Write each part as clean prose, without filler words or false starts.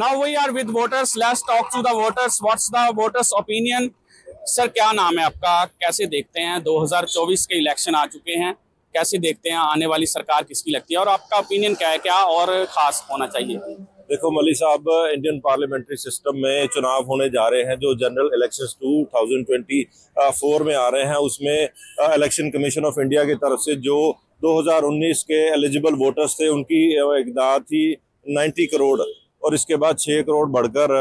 Now we are with voters. Let's talk to the voters. What's the voters' opinion? Sir क्या नाम है आपका, कैसे देखते हैं 2024 के इलेक्शन आ चुके हैं, कैसे देखते हैं आने वाली सरकार किसकी लगती है और आपका ओपिनियन क्या है, क्या और खास होना चाहिए? देखो मली साहब, इंडियन पार्लियामेंट्री सिस्टम में चुनाव होने जा रहे हैं जो जनरल इलेक्शंस 2024 में आ रहे हैं। उसमें इलेक्शन कमीशन ऑफ इंडिया की तरफ से जो 2019 के एलिजिबल वोटर्स थे उनकी तादाद थी 90 करोड़ और इसके बाद 6 करोड़ बढ़कर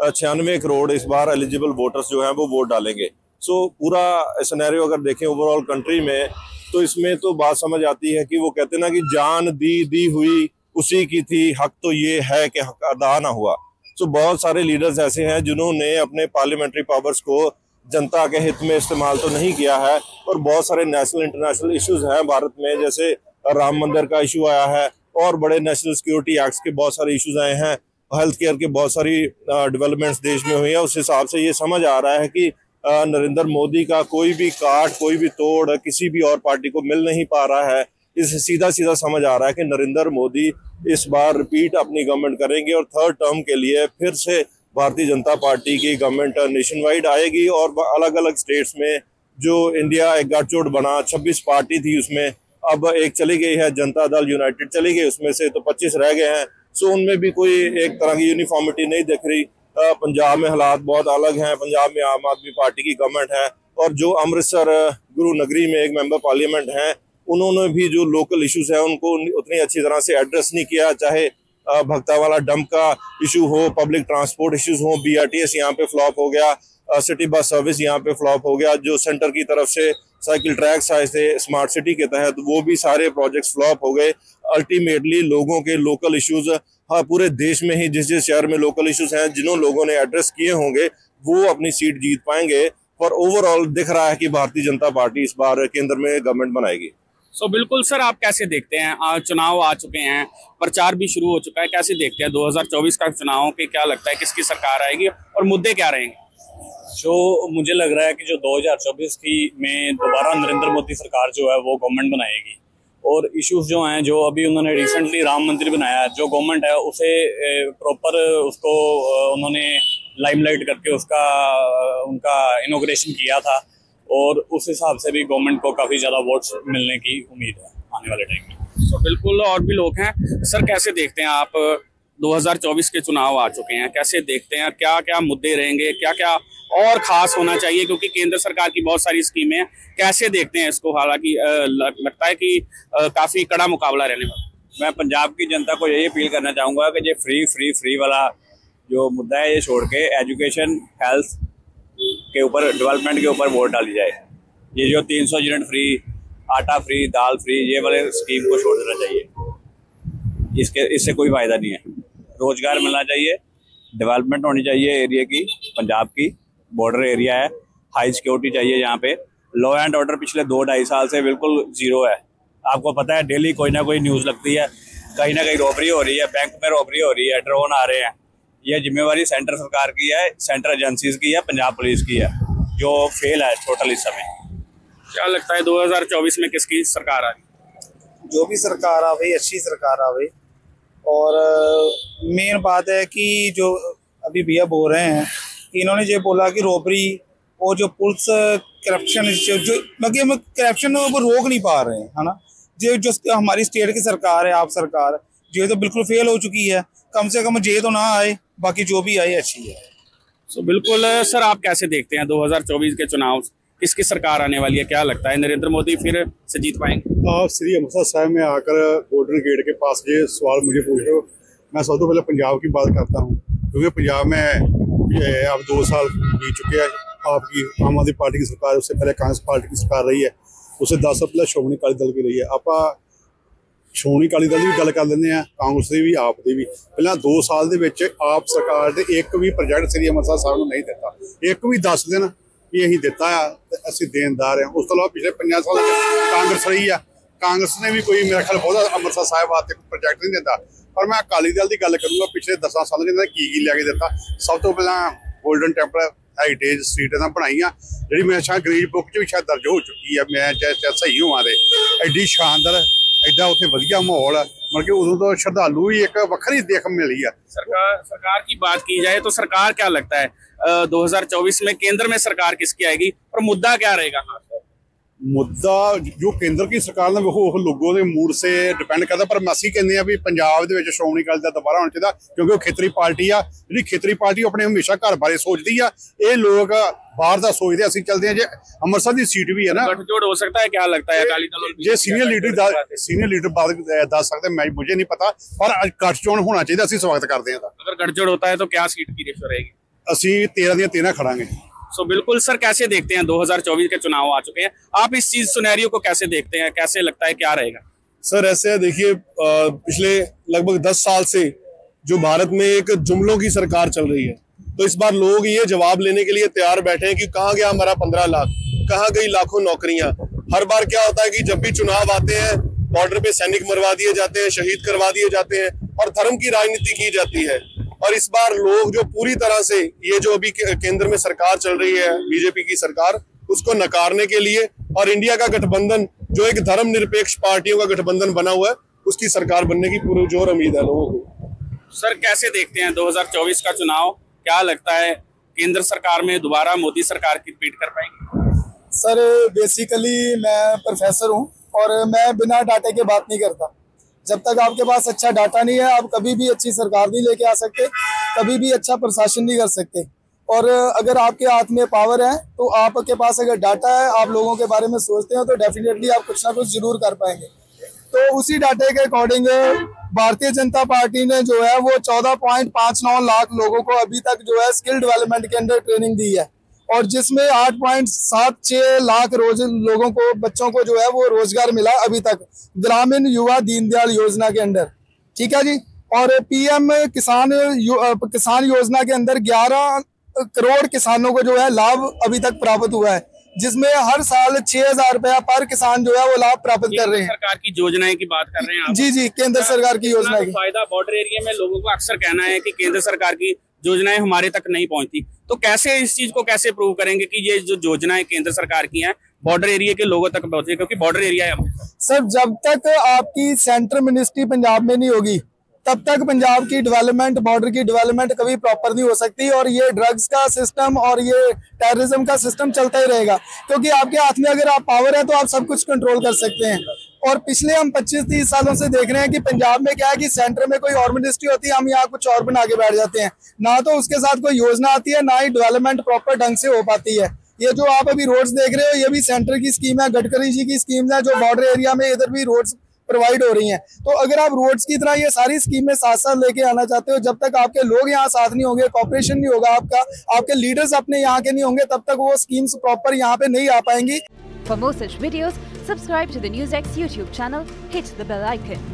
96 करोड़ इस बार एलिजिबल वोटर्स जो हैं वो वोट डालेंगे। सो पूरा सिनेरियो अगर देखें ओवरऑल कंट्री में तो इसमें तो बात समझ आती है कि वो कहते हैं ना कि जान दी हुई उसी की थी, हक तो ये है कि हक अदा ना हुआ। सो बहुत सारे लीडर्स ऐसे हैं जिन्होंने अपने पार्लियामेंट्री पावर्स को जनता के हित में इस्तेमाल तो नहीं किया है और बहुत सारे नेशनल इंटरनेशनल इश्यूज हैं भारत में, जैसे राम मंदिर का इशू आया है और बड़े नेशनल सिक्योरिटी एक्ट्स के बहुत सारे इश्यूज आए हैं, हेल्थ केयर के बहुत सारी डेवलपमेंट्स देश में हुई है। उस हिसाब से ये समझ आ रहा है कि नरेंद्र मोदी का कोई भी काट, कोई भी तोड़ किसी भी और पार्टी को मिल नहीं पा रहा है। इससे सीधा समझ आ रहा है कि नरेंद्र मोदी इस बार रिपीट अपनी गवर्नमेंट करेंगे और थर्ड टर्म के लिए फिर से भारतीय जनता पार्टी की गवर्नमेंट नेशन वाइड आएगी और अलग अलग स्टेट्स में जो इंडिया एक गठजोड़ बना 26 पार्टी थी उसमें अब एक चली गई है, जनता दल यूनाइटेड चली गई, उसमें से तो 25 रह गए हैं। सो उनमें भी कोई एक तरह की यूनिफॉर्मिटी नहीं दिख रही। पंजाब में हालात बहुत अलग हैं, पंजाब में आम आदमी पार्टी की गवर्नमेंट है और जो अमृतसर गुरु नगरी में एक मेंबर पार्लियामेंट हैं उन्होंने भी जो लोकल इश्यूज हैं उनको उतनी अच्छी तरह से एड्रेस नहीं किया, चाहे भक्ता वाला डंप का इशू हो, पब्लिक ट्रांसपोर्ट इश्यूज हो, BRTS यहाँ पे फ्लॉप हो गया, सिटी बस सर्विस यहाँ पे फ्लॉप हो गया, जो सेंटर की तरफ से साइकिल ट्रैक्स आए थे स्मार्ट सिटी के तहत वो भी सारे प्रोजेक्ट्स फ्लॉप हो गए। अल्टीमेटली लोगों के लोकल इश्यूज, हाँ पूरे देश में ही जिस जिस शहर में लोकल इश्यूज हैं जिन्हों लोगों ने एड्रेस किए होंगे वो अपनी सीट जीत पाएंगे। और ओवरऑल दिख रहा है कि भारतीय जनता पार्टी इस बार केंद्र में गवर्नमेंट बनाएगी। बिल्कुल सर, आप कैसे देखते हैं, चुनाव आ चुके हैं, प्रचार भी शुरू हो चुका है, कैसे देखते हैं 2024 का चुनाव के, क्या लगता है किसकी सरकार आएगी और मुद्दे क्या रहेंगे? जो मुझे लग रहा है कि जो 2024 की में दोबारा नरेंद्र मोदी सरकार जो है वो गवर्नमेंट बनाएगी और इश्यूज जो हैं जो अभी उन्होंने रिसेंटली राम मंदिर बनाया, जो गवर्नमेंट है उसे प्रॉपर उसको उन्होंने लाइमलाइट करके उसका उनका इनॉग्रेशन किया था और उस हिसाब से भी गवर्नमेंट को काफ़ी ज़्यादा वोट्स मिलने की उम्मीद है आने वाले टाइम में। बिल्कुल, और भी लोग हैं। सर कैसे देखते हैं आप 2024 के चुनाव आ चुके हैं, कैसे देखते हैं, क्या क्या मुद्दे रहेंगे, क्या क्या और खास होना चाहिए, क्योंकि केंद्र सरकार की बहुत सारी स्कीमें हैं, कैसे देखते हैं इसको? हालांकि लगता है कि काफ़ी कड़ा मुकाबला रहने वाला। मैं पंजाब की जनता को यही अपील करना चाहूँगा कि ये फ्री वाला जो मुद्दा है ये छोड़ के एजुकेशन, हेल्थ के ऊपर, डेवलपमेंट के ऊपर वोट डाली जाए। ये जो 300 यूनिट फ्री, आटा फ्री, दाल फ्री, ये वाले स्कीम को छोड़ देना चाहिए। इससे कोई फायदा नहीं है। रोजगार मिलना चाहिए, डेवलपमेंट होनी चाहिए एरिया की, पंजाब की बॉर्डर एरिया है, हाई सिक्योरिटी चाहिए यहाँ पे। लॉ एंड ऑर्डर पिछले 2-2.5 साल से बिल्कुल जीरो है। आपको पता है डेली कोई ना कोई न्यूज़ लगती है, कहीं ना कहीं रॉबरी हो रही है, बैंक में रॉबरी हो रही है, ड्रोन आ रहे हैं। यह जिम्मेवारी सेंटर सरकार की है, सेंट्रल एजेंसीज की है, पंजाब पुलिस की है, जो फेल है टोटल इस समय। क्या लगता है 2024 में किसकी सरकार आएगी? जो भी सरकार आवे, अच्छी सरकार आवे। और मेन बात है कि जो अभी भैया बोल रहे हैं कि इन्होंने ये बोला कि रॉबरी और जो पुलिस करप्शन, जो लगे हम करप्शन वो रोक नहीं पा रहे हैं, है ना। जो हमारी स्टेट की सरकार है, आप सरकार, ये तो बिल्कुल फेल हो चुकी है। कम से कम ये तो ना आए, बाकी जो भी आए अच्छी है। बिल्कुल सर, आप कैसे देखते हैं 2024 के चुनाव, किसकी सरकार आने वाली है? क्या लगता है नरेंद्र मोदी फिर से जीत पाएंगे? आप श्री अमृतसर साहब में आकर गोल्डन गेट के पास ये सवाल मुझे पूछ रहे हो। मैं सबसे पहले पंजाब की बात करता हूँ, क्योंकि पंजाब में अब 2 साल बीत चुके हैं आपकी आम आदमी पार्टी की सरकार। उससे पहले कांग्रेस पार्टी की सरकार रही है, उससे 10 साल पहले श्रोमणी अकाली दल की रही है। आप श्रोमणी अकाली दल की गल कर लें, कांग्रेस की भी, आप की भी। पहले 2 साल के आप सरकार ने एक भी प्रोजेक्ट श्री अमृतसर साहब को नहीं दिता, एक भी 10 दिन भी अं दिता है, असं देनदार हैं। उस तो अलावा पिछले 50 साल कांग्रेस रही है, कांग्रेस ने भी कोई मेरा ख्याल बहुत अमृतसर साहब वास्ते कोई प्रोजेक्ट नहीं दिता। पर मैं अकाली दल की गल करूँगा, पिछले 10 साल के की लैके दिता। सब तो पहला गोल्डन टैंपल हेरीटेज स्ट्रीट बनाई जी, मेरे शायद ग्रीन बुक भी शायद दर्ज हो चुकी है, मैं चाहे सही होवा दे। एडी शानदार ਐਡਾ ਉੱਥੇ ਵਧੀਆ ਮਾਹੌਲ ਹੈ, ਮਤਲਬ कि उदों तो श्रद्धालु ही एक वक्री देख मिली है। सरकार की बात की जाए तो सरकार क्या लगता है 2024 में केंद्र में सरकार किसकी आएगी और मुद्दा क्या रहेगा? मुद्दा जो केंद्र की सरकार ने वो लोगों के मूड से डिपेंड करता, पर ਅਸੀਂ ਕਹਿੰਦੇ ਆ ਵੀ ਪੰਜਾਬ ਦੇ ਵਿੱਚ ਸ਼੍ਰੋਮਣੀ ਅਕਾਲੀ ਦਲ ਦੁਬਾਰਾ ਹੋਣਾ ਚਾਹੀਦਾ, ਕਿਉਂਕਿ ਉਹ ਖੇਤਰੀ ਪਾਰਟੀ ਆ। ਜਿਹੜੀ ਖੇਤਰੀ ਪਾਰਟੀ ਆਪਣੇ ਹਮੇਸ਼ਾ ਘਰ ਬਾਰੇ ਸੋਚਦੀ ਆ, ਇਹ ਲੋਕ ਬਾਹਰ ਦਾ ਸੋਚਦੇ। ਅਸੀਂ ਚੱਲਦੇ ਆ, ਜੇ ਅੰਮ੍ਰਿਤਸਰ ਦੀ ਸੀਟ ਵੀ ਹੈ ਨਾ, गठजोड़ हो सकता है, क्या लगता है अकाली दल? ਜੇ ਸੀਨੀਅਰ ਲੀਡਰ ਬਾਤ ਦੱਸ ਸਕਦੇ, मैं मुझे नहीं पता, पर गठजोड़ होना चाहिए। ਅਸੀਂ ਸਵਾਗਤ ਕਰਦੇ ਆ। अगर गठजोड़ होता है तो क्या सीट की रेशो रहेगी? ਅਸੀਂ 13 ਦੀਆਂ 13 खड़ांगे। सो बिल्कुल सर, कैसे देखते हैं 2024 के चुनाव आ चुके हैं, आप इस चीज सिनेरियो को कैसे देखते हैं, कैसे लगता है क्या रहेगा? सर ऐसे देखिए, पिछले लगभग 10 साल से जो भारत में एक जुमलों की सरकार चल रही है, तो इस बार लोग ये जवाब लेने के लिए तैयार बैठे हैं कि कहाँ गया हमारा 15 लाख, कहाँ गई लाखों नौकरियां। हर बार क्या होता है कि जब भी चुनाव आते हैं, बॉर्डर पे सैनिक मरवा दिए जाते हैं, शहीद करवा दिए जाते हैं और धर्म की राजनीति की जाती है। और इस बार लोग जो पूरी तरह से ये जो अभी केंद्र में सरकार चल रही है बीजेपी की सरकार, उसको नकारने के लिए और इंडिया का गठबंधन जो एक धर्मनिरपेक्ष पार्टियों का गठबंधन बना हुआ है, उसकी सरकार बनने की पूरी जोर उम्मीद है लोगों को। सर कैसे देखते हैं 2024 का चुनाव, क्या लगता है केंद्र सरकार में दोबारा मोदी सरकार की रिपीट कर पाएगी? सर बेसिकली मैं प्रोफेसर हूँ और मैं बिना डाटे के बात नहीं करता। जब तक आपके पास अच्छा डाटा नहीं है, आप कभी भी अच्छी सरकार नहीं लेके आ सकते, कभी भी अच्छा प्रशासन नहीं कर सकते। और अगर आपके हाथ में पावर है तो आपके पास अगर डाटा है, आप लोगों के बारे में सोचते हैं, तो डेफिनेटली आप कुछ ना कुछ जरूर कर पाएंगे। तो उसी डाटे के अकॉर्डिंग भारतीय जनता पार्टी ने जो है वो 14.59 लाख लोगों को अभी तक जो है स्किल डेवलपमेंट के अंदर ट्रेनिंग दी है, और जिसमें 8.76 लाख लोगों को, बच्चों को जो है वो रोजगार मिला अभी तक ग्रामीण युवा दीनदयाल योजना के अंदर। ठीक है जी। और पीएम किसान योजना के अंदर 11 करोड़ किसानों को जो है लाभ अभी तक प्राप्त हुआ है, जिसमें हर साल 6,000 रुपया पर किसान जो है वो लाभ प्राप्त कर रहे हैं। सरकार की योजनाएं की बात कर रहे हैं आप? जी जी, केंद्र सरकार की योजना की फायदा बॉर्डर एरिया में लोगों को अक्सर कहना है कि केंद्र सरकार की योजनाएं हमारे तक नहीं पहुंचती, तो कैसे इस चीज को कैसे प्रूव करेंगे कि ये जो योजनाएं केंद्र सरकार की हैं बॉर्डर एरिया के लोगों तक पहुंचे, क्योंकि बॉर्डर एरिया है। सर जब तक आपकी सेंट्रल मिनिस्ट्री पंजाब में नहीं होगी, तब तक पंजाब की डेवलपमेंट, बॉर्डर की डेवलपमेंट कभी प्रॉपर नहीं हो सकती, और ये ड्रग्स का सिस्टम और ये टेररिज्म का सिस्टम चलता ही रहेगा। क्योंकि आपके हाथ में अगर आप पावर है तो आप सब कुछ कंट्रोल कर सकते हैं। और पिछले हम 25-30 सालों से देख रहे हैं कि पंजाब में क्या है कि सेंटर में कोई और मिनिस्ट्री होती है, हम यहाँ कुछ और बना के बैठ जाते हैं, ना तो उसके साथ कोई योजना आती है, ना ही डेवलपमेंट प्रॉपर ढंग से हो पाती है। ये जो आप अभी रोड्स देख रहे हो, ये भी सेंटर की स्कीम है, गडकरी जी की स्कीम है, जो बॉर्डर एरिया में इधर भी रोड्स प्रोवाइड हो रही हैं। तो अगर आप रोड्स की तरह ये सारी स्कीमें साथ साथ लेके आना चाहते हो, जब तक आपके लोग यहाँ साथ नहीं होंगे, कॉपरेशन नहीं होगा आपका, आपके लीडर्स अपने यहाँ के नहीं होंगे, तब तक वो स्कीम्स प्रॉपर यहाँ पे नहीं आ पाएंगी। For more such videos, subscribe to the NewsX YouTube channel, hit the bell icon.